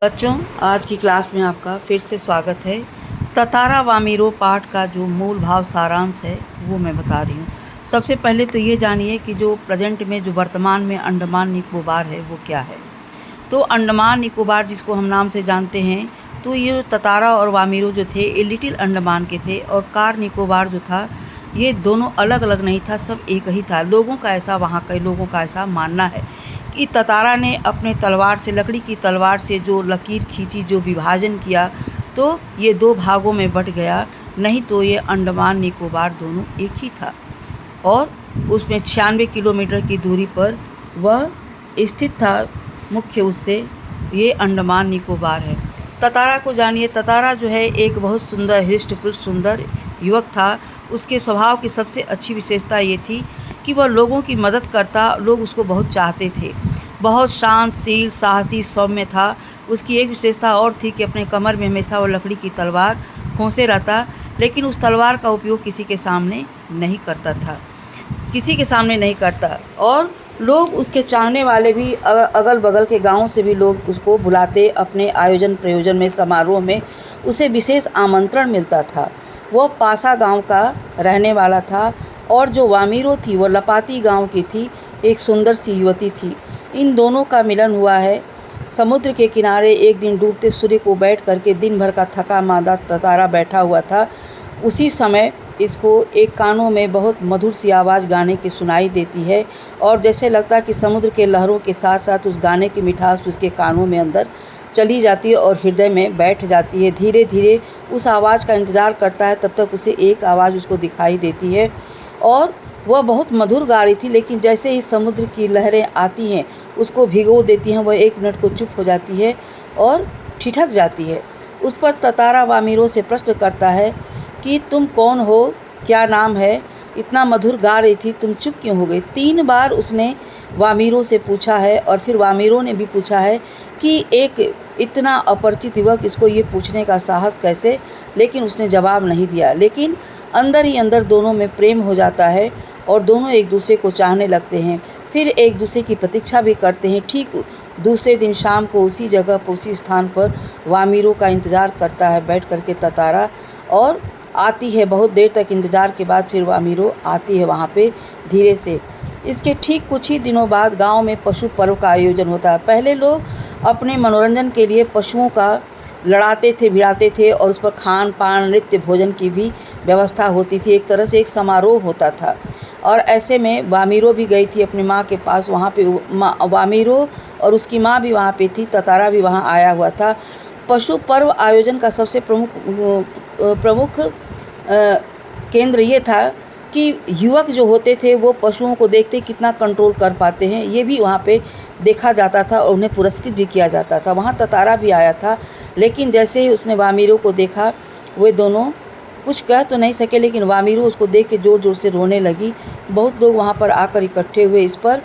बच्चों, आज की क्लास में आपका फिर से स्वागत है। ततारा वामीरो पाठ का जो मूल भाव सारांश है वो मैं बता रही हूँ। सबसे पहले तो ये जानिए कि जो प्रेजेंट में जो वर्तमान में अंडमान निकोबार है वो क्या है। तो अंडमान निकोबार जिसको हम नाम से जानते हैं, तो ये ततारा और वामीरो जो थे ये लिटिल अंडमान के थे, और कार निकोबार जो था ये दोनों अलग अलग नहीं था, सब एक ही था। लोगों का ऐसा, वहाँ के लोगों का ऐसा मानना है कि ततारा ने अपने तलवार से, लकड़ी की तलवार से जो लकीर खींची, जो विभाजन किया, तो ये दो भागों में बट गया। नहीं तो ये अंडमान निकोबार दोनों एक ही था, और उसमें 96 किलोमीटर की दूरी पर वह स्थित था। मुख्य उससे ये अंडमान निकोबार है। ततारा को जानिए। ततारा जो है एक बहुत सुंदर, हृष्ट-पुष्ट सुंदर युवक था। उसके स्वभाव की सबसे अच्छी विशेषता ये थी कि वह लोगों की मदद करता, लोग उसको बहुत चाहते थे। बहुत शांतशील, साहसी, सौम्य था। उसकी एक विशेषता और थी कि अपने कमर में हमेशा वो लकड़ी की तलवार खोसे रहता, लेकिन उस तलवार का उपयोग किसी के सामने नहीं करता था, किसी के सामने नहीं करता। और लोग उसके चाहने वाले भी, अगल बगल के गाँव से भी लोग उसको बुलाते अपने आयोजन प्रयोजन में, समारोह में उसे विशेष आमंत्रण मिलता था। वह पासा गांव का रहने वाला था, और जो वामीरो थी वो लपाती गांव की थी, एक सुंदर सी युवती थी। इन दोनों का मिलन हुआ है समुद्र के किनारे। एक दिन डूबते सूर्य को बैठ करके दिन भर का थका मांदा ततारा बैठा हुआ था। उसी समय इसको एक कानों में बहुत मधुर सी आवाज़ गाने की सुनाई देती है, और जैसे लगता है कि समुद्र के लहरों के साथ साथ उस गाने की मिठास उसके कानों में अंदर चली जाती है और हृदय में बैठ जाती है। धीरे धीरे उस आवाज़ का इंतज़ार करता है, तब तक उसे एक आवाज़ उसको दिखाई देती है, और वह बहुत मधुर गा रही थी। लेकिन जैसे ही समुद्र की लहरें आती हैं, उसको भिगो देती हैं, वह 1 मिनट को चुप हो जाती है और ठिठक जाती है। उस पर ततारा वामीरो से प्रश्न करता है कि तुम कौन हो, क्या नाम है, इतना मधुर गा रही थी, तुम चुप क्यों हो गई। 3 बार उसने वामीरो से पूछा है, और फिर वामीरो ने भी पूछा है कि एक इतना अपरिचित युवक, इसको ये पूछने का साहस कैसे। लेकिन उसने जवाब नहीं दिया। लेकिन अंदर ही अंदर दोनों में प्रेम हो जाता है, और दोनों एक दूसरे को चाहने लगते हैं। फिर एक दूसरे की प्रतीक्षा भी करते हैं। ठीक दूसरे दिन शाम को उसी जगह पर, उसी स्थान पर वामीरो का इंतज़ार करता है बैठ करके ततारा, और आती है। बहुत देर तक इंतज़ार के बाद फिर वामीरो आती है वहाँ पे धीरे से। इसके ठीक कुछ ही दिनों बाद गांव में पशु पर्व का आयोजन होता है। पहले लोग अपने मनोरंजन के लिए पशुओं का लड़ाते थे, भिड़ाते थे, और उस पर खान पान, नृत्य, भोजन की भी व्यवस्था होती थी। एक तरह से एक समारोह होता था। और ऐसे में वामीरो भी गई थी अपनी माँ के पास। वहाँ पे वामीरो और उसकी माँ भी वहाँ पे थी, ततारा भी वहाँ आया हुआ था। पशु पर्व आयोजन का सबसे प्रमुख केंद्र ये था कि युवक जो होते थे वो पशुओं को देखते कितना कंट्रोल कर पाते हैं, ये भी वहाँ पे देखा जाता था, और उन्हें पुरस्कृत भी किया जाता था। वहाँ ततारा भी आया था, लेकिन जैसे ही उसने वामीरो को देखा, वे दोनों कुछ कह तो नहीं सके, लेकिन वामीरो उसको देख के ज़ोर ज़ोर से रोने लगी। बहुत लोग वहाँ पर आकर इकट्ठे हुए। इस पर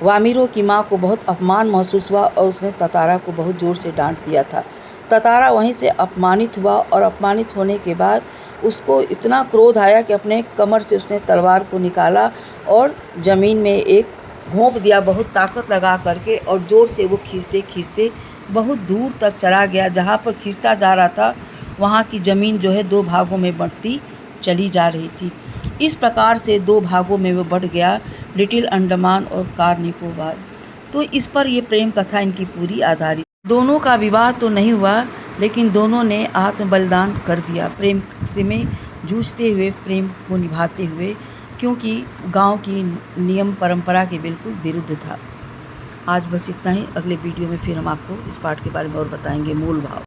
वामीरो की माँ को बहुत अपमान महसूस हुआ, और उसने ततारा को बहुत ज़ोर से डांट दिया था। ततारा वहीं से अपमानित हुआ, और अपमानित होने के बाद उसको इतना क्रोध आया कि अपने कमर से उसने तलवार को निकाला और ज़मीन में एक घोंप दिया, बहुत ताकत लगा करके, और ज़ोर से वो खींचते खींचते बहुत दूर तक चला गया। जहाँ पर खींचता जा रहा था, वहाँ की ज़मीन जो है 2 भागों में बँटती चली जा रही थी। इस प्रकार से 2 भागों में वो बढ़ गया, लिटिल अंडमान और कार निकोबार। तो इस पर ये प्रेम कथा इनकी पूरी आधारित। दोनों का विवाह तो नहीं हुआ, लेकिन दोनों ने आत्म बलिदान कर दिया, प्रेम से में जूझते हुए, प्रेम को निभाते हुए, क्योंकि गांव की नियम परंपरा के बिल्कुल विरुद्ध था। आज बस इतना ही। अगले वीडियो में फिर हम आपको इस पाठ के बारे में और बताएंगे, मूल भाव।